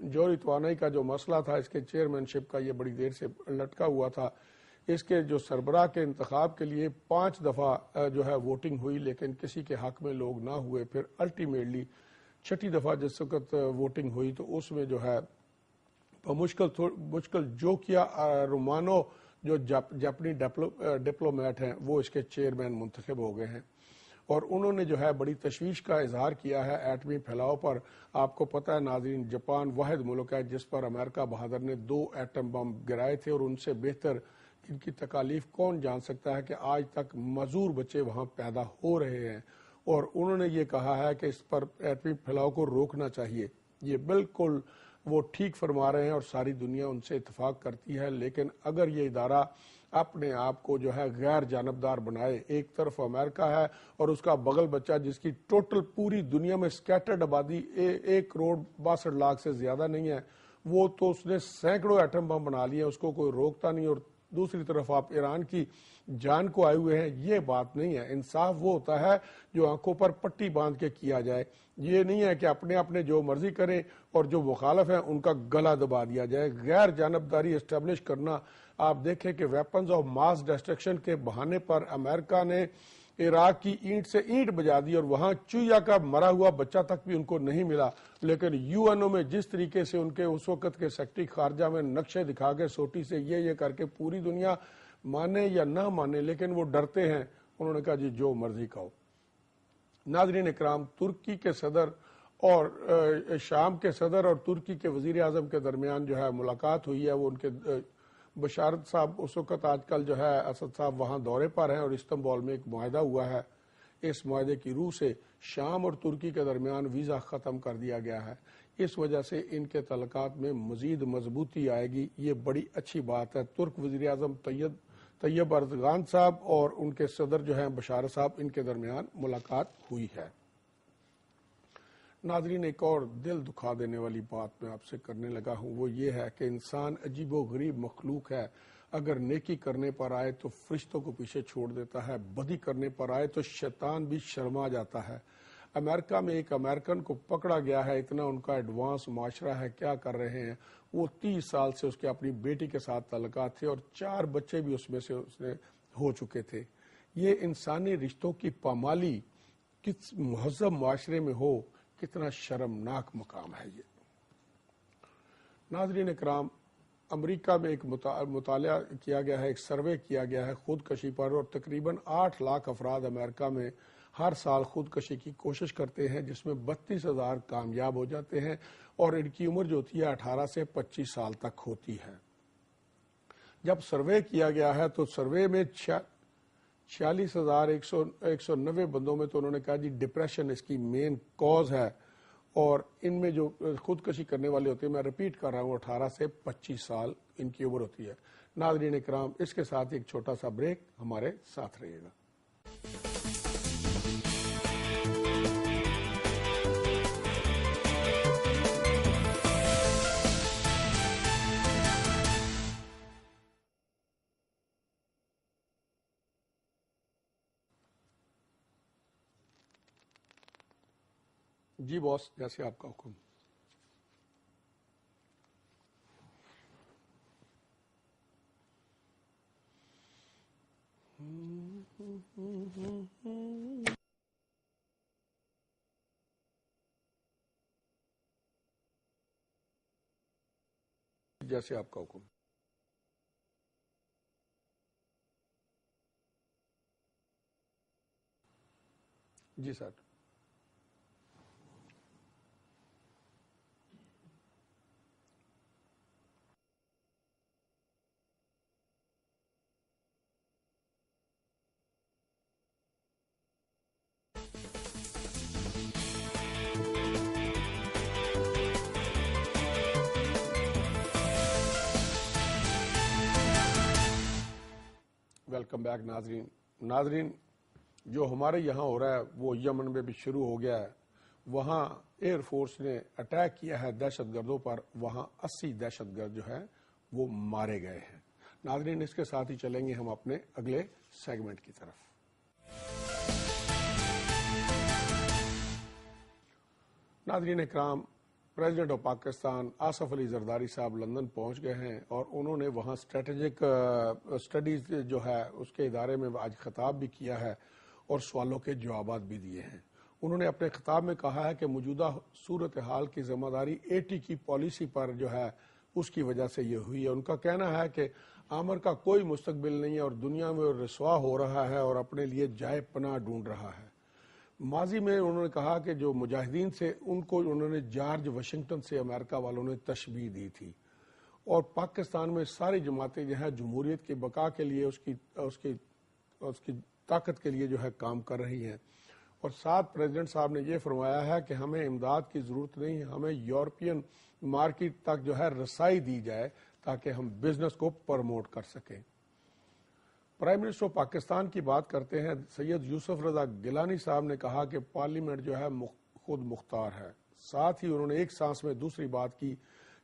جوہری توانائی کا جو مسئلہ تھا، اس کے چیئرمین شپ کا یہ بڑی دیر سے لٹکا ہوا تھا۔ اس کے جو سربراہ کے انتخاب کے لیے 5 دفعہ جو ہے ووٹنگ ہوئی، لیکن کسی کے حق میں لوگ نہ ہوئے۔ پھر الٹیمیٹلی 6 دفعہ جس وقت ووٹنگ ہوئی تو اس میں جو ہے مشکل جو کیا رومانو جو جاپنی ڈپلومیٹ ہیں وہ اس کے چیئرمین منتخب ہو گئے ہیں، اور انہوں نے جو ہے بڑی تشویش کا اظہار کیا ہے ایٹمی پھیلاؤ پر۔ آپ کو پتہ ہے ناظرین، جاپان واحد ملک ہے جس پر امریکہ بہادر نے 2 ایٹم بم گرائے تھے، اور ان سے بہتر ان کی تکالیف کون جان سکتا ہے کہ آج تک معذور بچے وہاں پیدا ہو رہے ہیں۔ اور انہوں نے یہ کہا ہے کہ اس پر ایٹمی پھیلاؤ کو روکنا چاہیے۔ یہ بالکل وہ ٹھیک فرما رہے ہیں اور ساری دنیا ان سے اتفاق کرتی ہے، لیکن اگر یہ ادارہ اپنے آپ کو جو ہے غیر جانبدار بنائے، ایک طرف امریکہ ہے اور اس کا بغل بچہ جس کی ٹوٹل پوری دنیا میں سکیٹرڈ آبادی 1,62,00,000 سے زیادہ نہیں ہے، وہ تو اس نے سینکڑوں ایٹم بم بنا لیے، اس کو کوئی روکتا نہیں، اور دوسری طرف آپ ایران کی جان کو آئے ہوئے ہیں۔ یہ بات نہیں ہے۔ انصاف وہ ہوتا ہے جو آنکھوں پر پٹی باندھ کے کیا جائے، یہ نہیں ہے کہ اپنے جو مرضی کریں اور جو مخالف ہیں ان کا گلا دبا دیا جائے۔ غیر جانبداری اسٹیبلش کرنا، آپ دیکھیں کہ ویپنز آف ماس ڈسٹرکشن کے بہانے پر امریکہ نے عراق کی اینٹ سے اینٹ بجا دی اور وہاں چویا کا مرا ہوا بچہ تک بھی ان کو نہیں ملا، لیکن یو این او میں جس طریقے سے ان کے اس وقت کے سیکرٹری خارجہ میں نقشے دکھا کے سوٹی سے یہ کر کے پوری دنیا مانے یا نہ مانے، لیکن وہ ڈرتے ہیں، انہوں نے کہا جی جو مرضی کہو۔ ناظرین اکرام، ترکی کے صدر اور شام کے صدر اور ترکی کے وزیر اعظم کے درمیان جو ہے ملاقات ہوئی ہے، وہ ان کے بشارت صاحب اس وقت آج کل جو ہے اسد صاحب وہاں دورے پر ہیں اور استنبول میں ایک معاہدہ ہوا ہے۔ اس معاہدے کی روح سے شام اور ترکی کے درمیان ویزا ختم کر دیا گیا ہے، اس وجہ سے ان کے تعلقات میں مزید مضبوطی آئے گی، یہ بڑی اچھی بات ہے۔ ترک وزیر اعظم طیب اردغان صاحب اور ان کے صدر جو ہیں بشار صاحب، ان کے درمیان ملاقات ہوئی ہے۔ ناظرین، ایک اور دل دکھا دینے والی بات میں آپ سے کرنے لگا ہوں، وہ یہ ہے کہ انسان عجیب و غریب مخلوق ہے۔ اگر نیکی کرنے پر آئے تو فرشتوں کو پیچھے چھوڑ دیتا ہے، بدی کرنے پر آئے تو شیطان بھی شرما جاتا ہے۔ امریکہ میں ایک امریکن کو پکڑا گیا ہے، اتنا ان کا ایڈوانس معاشرہ ہے، کیا کر رہے ہیں وہ؟ 30 سال سے اس کے اپنی بیٹی کے ساتھ تعلقات تھے اور 4 بچے بھی اس میں سے اس نے ہو چکے تھے۔ یہ انسانی رشتوں کی پامالی کس مہذب معاشرے میں ہو، کتنا شرمناک مقام ہے یہ۔ ناظرین اکرام، امریکہ میں ایک مطالعہ کیا گیا ہے، ایک سروے کیا گیا ہے خودکشی پر، اور تقریباً 8 لاکھ افراد امریکہ میں ہر سال خودکشی کی کوشش کرتے ہیں، جس میں 32,000 کامیاب ہو جاتے ہیں اور ان کی عمر جو ہوتی ہے 18 سے 25 سال تک ہوتی ہے۔ جب سروے کیا گیا ہے تو سروے میں 46,190 بندوں میں تو انہوں نے کہا جی ڈپریشن اس کی مین کوز ہے، اور ان میں جو خودکشی کرنے والے ہوتے ہیں، میں ریپیٹ کر رہا ہوں، 18 سے 25 سال ان کی عمر ہوتی ہے۔ ناظرین اکرام، اس کے ساتھ ایک چھوٹا سا بریک، ہمارے ساتھ رہیے گا۔ جی باس، جیسے آپ کا حکم۔ جیسے آپ کا حکم۔ جی سر۔ ویلکم بیک ناظرین، جو ہمارے یہاں ہو رہا ہے وہ یمن میں بھی شروع ہو گیا ہے۔ وہاں ایئر فورس نے اٹیک کیا ہے دہشت گردوں پر، وہاں 80 دہشت گرد جو ہیں وہ مارے گئے ہیں۔ ناظرین، اس کے ساتھ ہی چلیں گے ہم اپنے اگلے سیگمنٹ کی طرف۔ ناظرین اکرام، پریزیڈنٹ آف پاکستان آصف علی زرداری صاحب لندن پہنچ گئے ہیں اور انہوں نے وہاں اسٹریٹجک اسٹڈیز جو ہے اس کے ادارے میں آج خطاب بھی کیا ہے اور سوالوں کے جوابات بھی دیے ہیں۔ انہوں نے اپنے خطاب میں کہا ہے کہ موجودہ صورتحال کی ذمہ داری ایٹی کی پالیسی پر جو ہے اس کی وجہ سے یہ ہوئی ہے۔ ان کا کہنا ہے کہ آمر کا کوئی مستقبل نہیں ہے اور دنیا میں رسوا ہو رہا ہے اور اپنے لیے جائے پناہ ڈھونڈ رہا ہے۔ ماضی میں انہوں نے کہا کہ جو مجاہدین سے ان کو انہوں نے جارج واشنگٹن سے امریکہ والوں نے تشبیہ دی تھی، اور پاکستان میں ساری جماعتیں جو ہیں جمہوریت کی بقا کے لیے اس کی طاقت کے لیے جو ہے کام کر رہی ہیں، اور ساتھ پریزیڈنٹ صاحب نے یہ فرمایا ہے کہ ہمیں امداد کی ضرورت نہیں ہے، ہمیں یورپین مارکیٹ تک جو ہے رسائی دی جائے تاکہ ہم بزنس کو پروموٹ کر سکیں۔ پرائم منسٹر پاکستان کی بات کرتے ہیں، سید یوسف رضا گیلانی صاحب نے کہا کہ پارلیمنٹ جو ہے خود مختار ہے۔ ساتھ ہی انہوں نے ایک سانس میں دوسری بات کی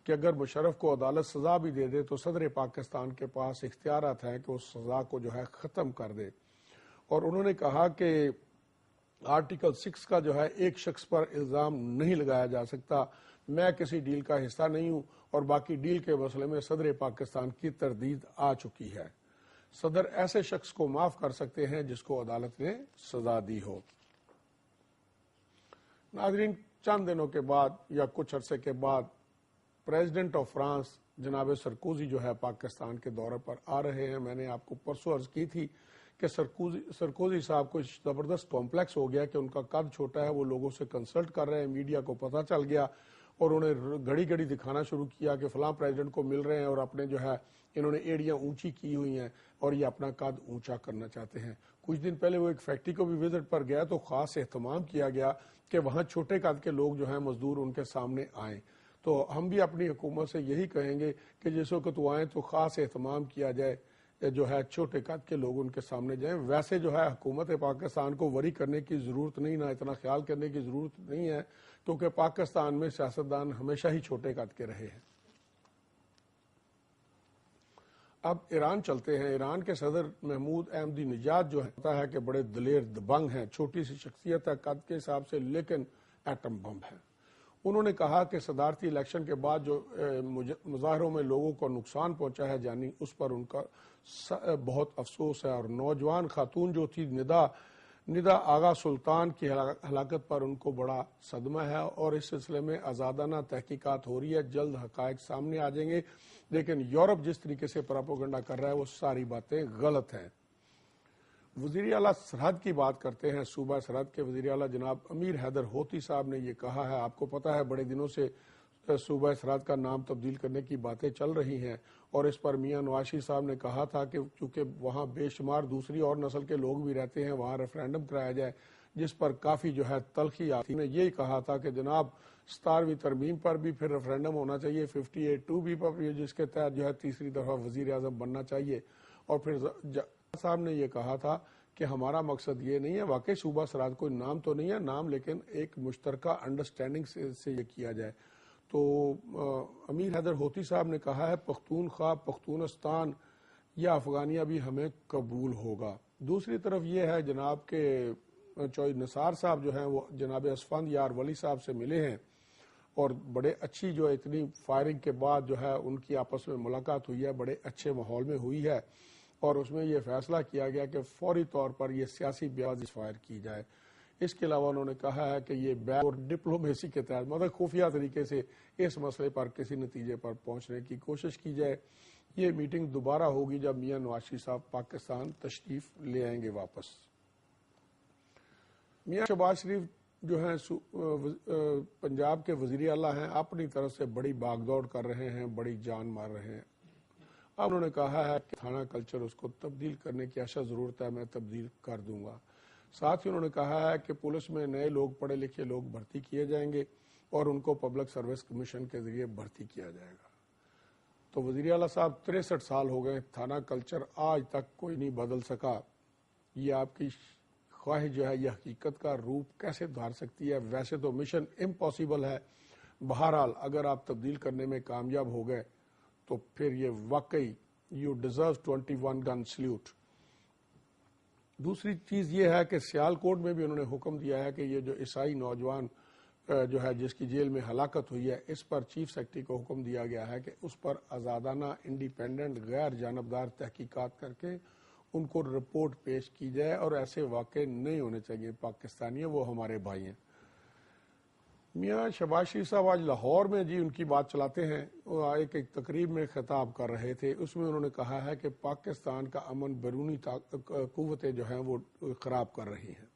کہ اگر مشرف کو عدالت سزا بھی دے دے تو صدر پاکستان کے پاس اختیارات ہیں کہ اس سزا کو جو ہے ختم کر دے، اور انہوں نے کہا کہ آرٹیکل 6 کا جو ہے ایک شخص پر الزام نہیں لگایا جا سکتا، میں کسی ڈیل کا حصہ نہیں ہوں اور باقی ڈیل کے مسئلے میں صدر پاکستان کی تردید آ چکی ہے۔ صدر ایسے شخص کو معاف کر سکتے ہیں جس کو عدالت نے سزا دی ہو۔ ناظرین، چند دنوں کے بعد یا کچھ عرصے کے بعد پریزیڈنٹ آف فرانس جناب سرکوزی جو ہے پاکستان کے دورے پر آ رہے ہیں۔ میں نے آپ کو پرسوں عرض کی تھی کہ سرکوزی صاحب کو زبردست کمپلیکس ہو گیا کہ ان کا قد چھوٹا ہے، وہ لوگوں سے کنسلٹ کر رہے ہیں، میڈیا کو پتہ چل گیا اور انہیں گھڑی گھڑی دکھانا شروع کیا کہ فلاں پریزیڈنٹ کو مل رہے ہیں اور اپنے جو ہے انہوں نے ایڑیاں اونچی کی ہوئی ہیں اور یہ اپنا قد اونچا کرنا چاہتے ہیں۔ کچھ دن پہلے وہ ایک فیکٹری کو بھی وزٹ پر گیا تو خاص اہتمام کیا گیا کہ وہاں چھوٹے قد کے لوگ جو ہیں مزدور ان کے سامنے آئیں۔ تو ہم بھی اپنی حکومت سے یہی کہیں گے کہ جس وقت وہ آئیں تو خاص اہتمام کیا جائے، جو ہے چھوٹے قد کے لوگ ان کے سامنے جائیں۔ ویسے جو ہے حکومت پاکستان کو وری کرنے کی ضرورت نہیں، نہ اتنا خیال کرنے کی ضرورت نہیں ہے، کیونکہ پاکستان میں سیاستدان ہمیشہ ہی چھوٹے قد کے رہے ہیں۔ اب ایران چلتے ہیں۔ ایران کے صدر محمود احمدی نژاد جو ہے پتا ہے کہ بڑے دلیر دبنگ ہیں، چھوٹی سی شخصیت ہے قد کے حساب سے، لیکن ایٹم بم ہے۔ انہوں نے کہا کہ صدارتی الیکشن کے بعد جو مظاہروں میں لوگوں کو نقصان پہنچا ہے جانی، اس پر ان کا بہت افسوس ہے، اور نوجوان خاتون جو تھی ندا آغا سلطان کی ہلاکت پر ان کو بڑا صدمہ ہے، اور اس سلسلے میں آزادانہ تحقیقات ہو رہی ہے، جلد حقائق سامنے آ جائیں گے۔ لیکن یورپ جس طریقے سے پراپوگنڈا کر رہا ہے وہ ساری باتیں غلط ہیں۔ وزیر اعلیٰ سرحد کی بات کرتے ہیں۔ صوبہ سرحد کے وزیر اعلیٰ جناب امیر حیدر ہوتی صاحب نے یہ کہا ہے، آپ کو پتہ ہے بڑے دنوں سے صوبہ سرحد کا نام تبدیل کرنے کی باتیں چل رہی ہیں، اور اس پر میاں نواز شریف صاحب نے کہا تھا کہ چونکہ وہاں بے شمار دوسری اور نسل کے لوگ بھی رہتے ہیں، وہاں ریفرینڈم کرایا جائے، جس پر کافی جو ہے تلخی آتی ہے۔ یہی کہا تھا کہ جناب 17ویں ترمیم پر بھی پھر ریفرینڈم ہونا چاہیے، 58(2) پر بھی، جس کے تحت جو ہے تیسری دفعہ وزیر اعظم بننا چاہیے۔ اور پھر صاحب نے یہ کہا تھا کہ ہمارا مقصد یہ نہیں ہے، واقعی صوبہ سرحد کوئی نام تو نہیں ہے، نام لیکن ایک مشترکہ انڈرسٹینڈنگ سے یہ کیا جائے۔ تو امیر حیدر ہوتی صاحب نے کہا ہے پختونخوا، پختونستان یا افغانیہ بھی ہمیں قبول ہوگا۔ دوسری طرف یہ ہے جناب کے چوئی نثار صاحب جو ہیں وہ جناب اسفند یار ولی صاحب سے ملے ہیں، اور بڑے اچھی جو اتنی فائرنگ کے بعد جو ہے ان کی آپس میں ملاقات ہوئی ہے، بڑے اچھے ماحول میں ہوئی ہے، اور اس میں یہ فیصلہ کیا گیا کہ فوری طور پر یہ سیاسی بیاض فائر کی جائے۔ اس کے علاوہ انہوں نے کہا ہے کہ یہ بیک اور ڈپلومیسی کے تحت مطلب خفیہ طریقے سے اس مسئلے پر کسی نتیجے پر پہنچنے کی کوشش کی جائے۔ یہ میٹنگ دوبارہ ہوگی جب میاں نواز شریف صاحب پاکستان تشریف لے آئیں گے واپس۔ میاں شہباز شریف جو ہیں پنجاب کے وزیر اعلیٰ ہیں، اپنی طرف سے بڑی بھاگ دوڑ کر رہے ہیں، بڑی جان مار رہے ہیں۔ اب انہوں نے کہا ہے کہ تھانہ کلچر اس کو تبدیل کرنے کی اشد ضرورت ہے، میں تبدیل کر دوں گا۔ ساتھ ہی انہوں نے کہا ہے کہ پولیس میں نئے لوگ، پڑھے لکھے لوگ بھرتی کیے جائیں گے اور ان کو پبلک سروس کمیشن کے ذریعے بھرتی کیا جائے گا۔ تو وزیر اعلیٰ صاحب 63 سال ہو گئے، تھانہ کلچر آج تک کوئی نہیں بدل سکا۔ یہ آپ کی خواہش جو ہے یہ حقیقت کا روپ کیسے دھار سکتی ہے؟ ویسے تو مشن امپاسبل ہے، بہرحال اگر آپ تبدیل کرنے میں کامیاب ہو گئے تو پھر یہ واقعی یو ڈیزرو 21 گن سلیوٹ۔ دوسری چیز یہ ہے کہ سیالکوٹ میں بھی انہوں نے حکم دیا ہے کہ یہ جو عیسائی نوجوان جو ہے جس کی جیل میں ہلاکت ہوئی ہے، اس پر چیف سیکرٹری کو حکم دیا گیا ہے کہ اس پر آزادانہ، انڈیپینڈنٹ، غیر جانبدار تحقیقات کر کے ان کو رپورٹ پیش کی جائے، اور ایسے واقع نہیں ہونے چاہیے۔ پاکستانی وہ ہمارے بھائی ہیں۔ میاں شہباز شریف صاحب آج لاہور میں ان کی بات چلاتے ہیں، ایک تقریب میں خطاب کر رہے تھے، اس میں انہوں نے کہا ہے کہ پاکستان کا امن بیرونی قوتیں جو ہیں وہ خراب کر رہی ہیں۔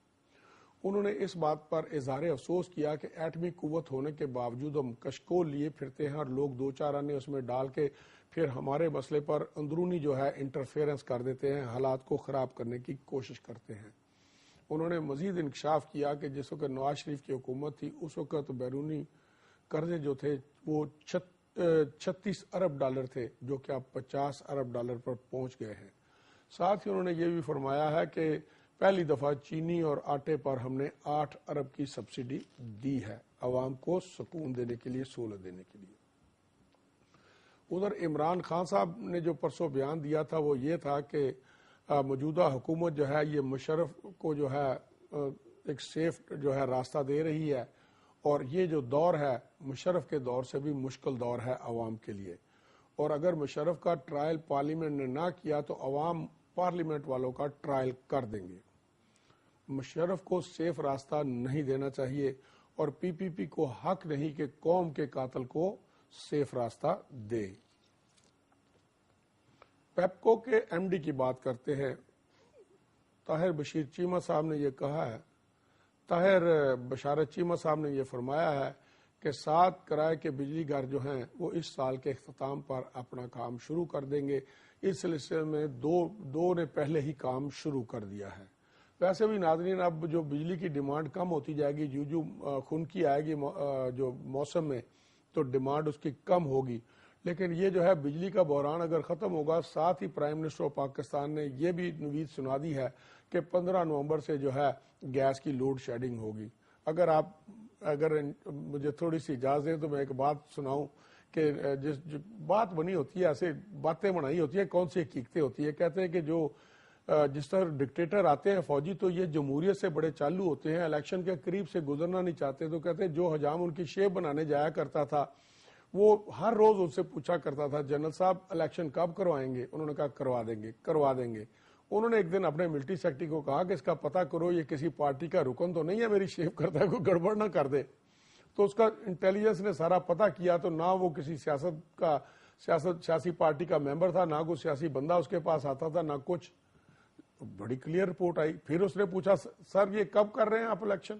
انہوں نے اس بات پر اظہار افسوس کیا کہ ایٹمی قوت ہونے کے باوجود ہم کشکول لیے پھرتے ہیں اور لوگ دو چار آنے اس میں ڈال کے پھر ہمارے مسئلے پر اندرونی جو ہے انٹرفیئرنس کر دیتے ہیں، حالات کو خراب کرنے کی کوشش کرتے ہیں۔ انہوں نے مزید انکشاف کیا کہ جس وقت نواز شریف کی حکومت تھی اس وقت بیرونی قرضے جو تھے وہ 36 ارب ڈالر تھے، جو کہ اب 50 ارب ڈالر پر پہنچ گئے ہیں۔ ساتھ ہی انہوں نے یہ بھی فرمایا ہے کہ پہلی دفعہ چینی اور آٹے پر ہم نے 8 ارب کی سبسڈی دی ہے، عوام کو سکون دینے کے لیے، سہولت دینے کے لیے۔ ادھر عمران خان صاحب نے جو پرسوں بیان دیا تھا وہ یہ تھا کہ موجودہ حکومت جو ہے یہ مشرف کو جو ہے ایک سیف جو ہے راستہ دے رہی ہے، اور یہ جو دور ہے مشرف کے دور سے بھی مشکل دور ہے عوام کے لیے، اور اگر مشرف کا ٹرائل پارلیمنٹ نے نہ کیا تو عوام پارلیمنٹ والوں کا ٹرائل کر دیں گے۔ مشرف کو سیف راستہ نہیں دینا چاہیے، اور پی پی پی کو حق نہیں کہ قوم کے قاتل کو سیف راستہ دے۔ پیپکو کے ایم ڈی کی بات کرتے ہیں۔ طاہر بشیر چیمہ صاحب نے یہ کہا ہے، طاہر بشارت چیمہ صاحب نے یہ فرمایا ہے کہ 7 کرائے کے بجلی گھر جو ہیں وہ اس سال کے اختتام پر اپنا کام شروع کر دیں گے۔ اس سلسلے میں دو نے پہلے ہی کام شروع کر دیا ہے۔ ویسے بھی ناظرین اب جو بجلی کی ڈیمانڈ کم ہوتی جائے گی، جو خنکی آئے گی جو موسم میں، تو ڈیمانڈ اس کی کم ہوگی، لیکن یہ جو ہے بجلی کا بحران اگر ختم ہوگا، ساتھ ہی پرائم منسٹر آف پاکستان نے یہ بھی نوید سنا دی ہے کہ 15 نومبر سے جو ہے گیس کی لوڈ شیڈنگ ہوگی۔ اگر مجھے تھوڑی سی اجازت دیں تو میں ایک بات سناؤں کہ جو بات بنی ہوتی ہے، ایسے باتیں بنائی ہوتی ہیں، کون سی حقیقتیں ہوتی ہیں۔ کہتے ہیں کہ جس طرح ڈکٹیٹر آتے ہیں فوجی تو یہ جمہوریت سے بڑے چالو ہوتے ہیں، الیکشن کے قریب سے گزرنا نہیں چاہتے، تو کہتے ہیں جو حجام ان کی شیپ بنانے جایا کرتا تھا وہ ہر روز ان سے پوچھا کرتا تھا جنرل صاحب الیکشن کب کروائیں گے؟ انہوں نے کہا کروا دیں گے۔ انہوں نے ایک دن اپنے ملٹری سیکٹری کو کہا کہ اس کا پتہ کرو یہ کسی پارٹی کا رکن تو نہیں ہے میری شیپ کرتا ہے، کوئی گڑبڑ نہ کر دے۔ تو اس کا انٹیلیجنس نے سارا پتہ کیا تو نہ وہ کسی سیاسی پارٹی کا ممبر تھا، نہ کوئی سیاسی بندہ اس کے پاس آتا تھا، نہ کچھ۔ بڑی کلیئر رپورٹ آئی۔ پھر اس نے پوچھا سر یہ کب کر رہے ہیں آپ الیکشن؟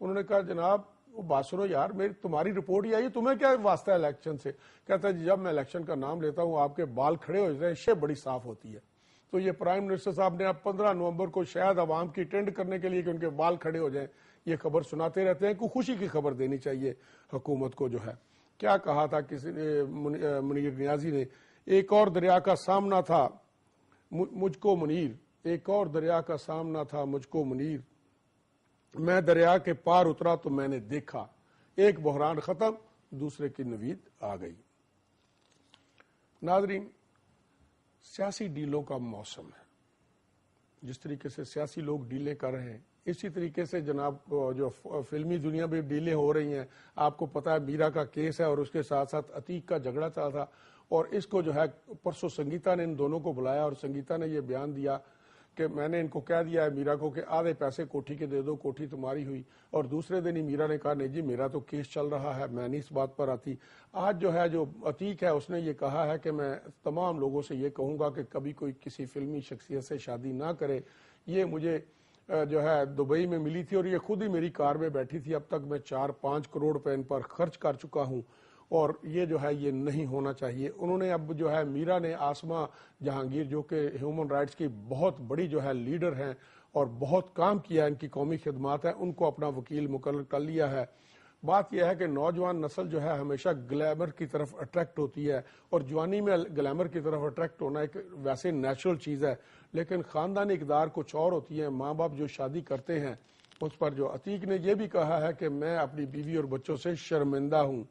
انہوں نے کہا جناب وہ بات سنو یار، تمہاری رپورٹ ہی آئی، تمہیں کیا واسطہ ہے الیکشن سے؟ کہتا ہے جب میں الیکشن کا نام لیتا ہوں آپ کے بال کھڑے ہو جاتے ہیں، شیپ بڑی صاف ہوتی ہے۔ تو یہ پرائم منسٹر صاحب نے اب 15 نومبر کو شاید عوام کی ٹینڈ کرنے کے لیے کہ ان کے بال کھڑے ہو جائیں یہ خبر سناتے رہتے ہیں۔ کوئی خوشی کی خبر دینی چاہیے حکومت کو۔ جو ہے کیا کہا تھا کسی منیر نیازی نے، ایک اور دریا کا سامنا تھا مجھ کو منیر، ایک اور دریا کا سامنا تھا مجھ کو منیر، میں دریا کے پار اترا تو میں نے دیکھا، ایک بحران ختم دوسرے کی نوید آ گئی۔ ناظرین، سیاسی ڈیلوں کا موسم ہے۔ جس طریقے سے سیاسی لوگ ڈیلیں کر رہے ہیں اسی طریقے سے جناب جو فلمی دنیا میں ڈیلیں ہو رہی ہیں۔ آپ کو پتا ہے میرا کا کیس ہے اور اس کے ساتھ ساتھ عتیق کا جھگڑا چلا تھا، اور اس کو جو ہے پرسوں سنگیتا نے ان دونوں کو بلایا اور سنگیتا نے یہ بیان دیا کہ میں نے ان کو کہہ دیا ہے میرا کو کہ آدھے پیسے کوٹھی کے دے دو، کوٹھی تمہاری ہوئی، اور دوسرے دن ہی میرا نے کہا نہیں جی میرا تو کیس چل رہا ہے، میں نہیں اس بات پر آتی۔ آج جو ہے جو عتیق ہے اس نے یہ کہا ہے کہ میں تمام لوگوں سے یہ کہوں گا کہ کبھی کوئی کسی فلمی شخصیت سے شادی نہ کرے۔ یہ مجھے جو ہے دبئی میں ملی تھی اور یہ خود ہی میری کار میں بیٹھی تھی، اب تک میں 4-5 کروڑ روپے ان پر خرچ کر چکا ہوں، اور یہ جو ہے یہ نہیں ہونا چاہیے۔ انہوں نے اب جو ہے میرا نے آسما جہانگیر جو کہ ہیومن رائٹس کی بہت بڑی جو ہے لیڈر ہیں اور بہت کام کیا ہے، ان کی قومی خدمات ہیں، ان کو اپنا وکیل مقرر کر لیا ہے۔ بات یہ ہے کہ نوجوان نسل جو ہے ہمیشہ گلیمر کی طرف اٹریکٹ ہوتی ہے، اور جوانی میں گلیمر کی طرف اٹریکٹ ہونا ایک ویسے نیچرل چیز ہے، لیکن خاندانی اقدار کچھ اور ہوتی ہے۔ ماں باپ جو شادی کرتے ہیں اس پر جو عتیق نے یہ بھی کہا ہے کہ میں اپنی بیوی اور بچوں سے شرمندہ ہوں۔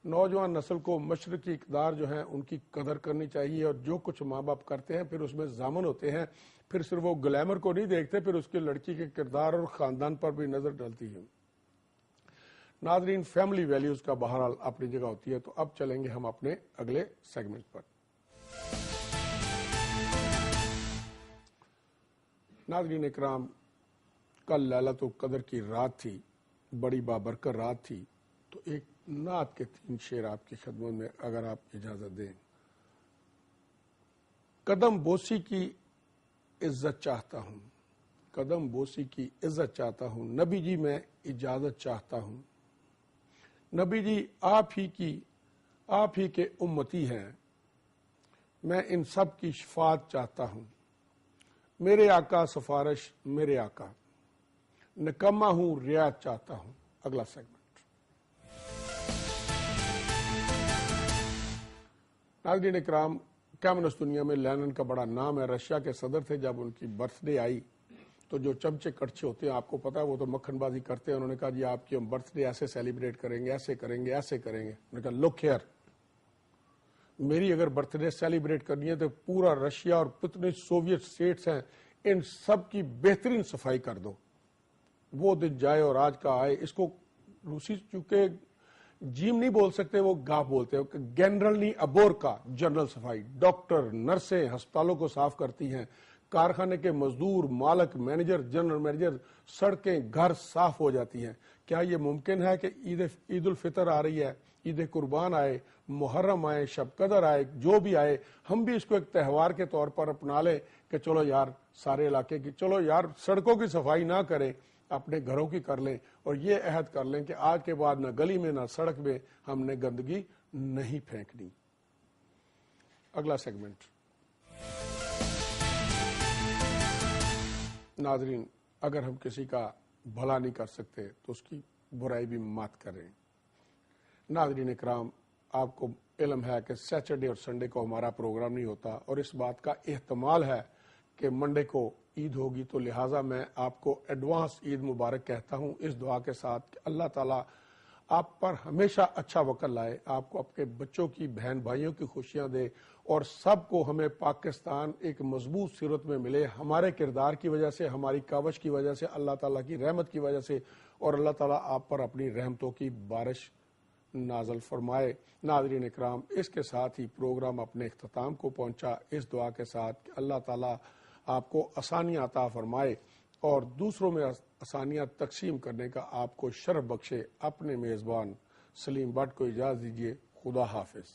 نوجوان نسل کو مشرقی اقدار جو ہیں ان کی قدر کرنی چاہیے، اور جو کچھ ماں باپ کرتے ہیں پھر اس میں ضامن ہوتے ہیں، پھر صرف وہ گلیمر کو نہیں دیکھتے، پھر اس کے لڑکی کے کردار اور خاندان پر بھی نظر ڈالتی ہے۔ ناظرین، فیملی ویلیوز کا بہرحال اپنی جگہ ہوتی ہے۔ تو اب چلیں گے ہم اپنے اگلے سیگمنٹ پر۔ ناظرین اکرام، کل لیلۃ القدر کی رات تھی، بڑی بابرکت رات تھی، تو ایک نعت کے 3 شعر آپ کی خدمت میں اگر آپ اجازت دیں۔ قدم بوسی کی عزت چاہتا ہوں، قدم بوسی کی عزت چاہتا ہوں، نبی جی میں اجازت چاہتا ہوں، نبی جی آپ ہی کے امتی ہیں، میں ان سب کی شفاعت چاہتا ہوں، میرے آقا سفارش میرے آقا، نکما ہوں رعایت چاہتا ہوں۔ اگلا سیگمنٹ۔ ناظرین اکرام، کمیونسٹ دنیا میں لینن کا بڑا نام ہے، رشیا کے صدر تھے۔ جب ان کی برتھ ڈے آئی تو جو چمچے کڑچے ہوتے ہیں آپ کو پتا ہے وہ تو مکھن بازی کرتے ہیں، انہوں نے کہا جی آپ کی ہم برتھ ڈے ایسے سیلیبریٹ کریں گے، ایسے کریں گے، ایسے کریں گے۔ انہوں نے کہا لک ہیئر، میری اگر برتھ ڈے سیلیبریٹ کرنی ہے تو پورا رشیا اور جتنے سوویت اسٹیٹس ہیں ان سب کی بہترین صفائی کر دو۔ وہ دن جائے اور آج کا آئے۔ اس کو روسی چونکہ جیم نہیں بول سکتے، وہ گاف بولتے ہیں، گینرلنی ابور کا جنرل صفائی، ڈاکٹر نرسیں ہسپتالوں کو صاف کرتی ہیں، کارخانے کے مزدور، مالک، مینیجر، جنرل مینیجر، سڑکیں، گھر صاف ہو جاتی ہیں۔ کیا یہ ممکن ہے کہ عید الفطر آ رہی ہے، عید قربان آئے، محرم آئے، شب قدر آئے، جو بھی آئے، ہم بھی اس کو ایک تہوار کے طور پر اپنا لیں کہ چلو یار سارے علاقے کی، چلو یار سڑکوں کی صفائی نہ کریں، اپنے گھروں کی کر لیں، اور یہ عہد کر لیں کہ آج کے بعد نہ گلی میں نہ سڑک میں ہم نے گندگی نہیں پھینکنی۔ اگلا سیگمنٹ۔ ناظرین، اگر ہم کسی کا بھلا نہیں کر سکتے تو اس کی برائی بھی مت کریں۔ ناظرین اکرام، آپ کو علم ہے کہ سیٹرڈے اور سنڈے کو ہمارا پروگرام نہیں ہوتا، اور اس بات کا احتمال ہے کہ منڈے کو عید ہوگی، تو لہٰذا میں آپ کو ایڈوانس عید مبارک کہتا ہوں، اس دعا کے ساتھ کہ اللہ تعالیٰ آپ پر ہمیشہ اچھا وقت لائے، آپ کو اپنے بچوں کی، بہن بھائیوں کی خوشیاں دے، اور سب کو ہمیں پاکستان ایک مضبوط صورت میں ملے، ہمارے کردار کی وجہ سے، ہماری کاوش کی وجہ سے، اللہ تعالیٰ کی رحمت کی وجہ سے، اور اللہ تعالیٰ آپ پر اپنی رحمتوں کی بارش نازل فرمائے۔ ناظرین اکرام، اس کے ساتھ ہی پروگرام اپنے اختتام کو پہنچا، اس دعا کے ساتھ کہ اللہ تعالیٰ آپ کو آسانیاں عطا فرمائے اور دوسروں میں آسانیاں تقسیم کرنے کا آپ کو شرف بخشے۔ اپنے میزبان سلیم بٹ کو اجازت دیجیے۔ خدا حافظ۔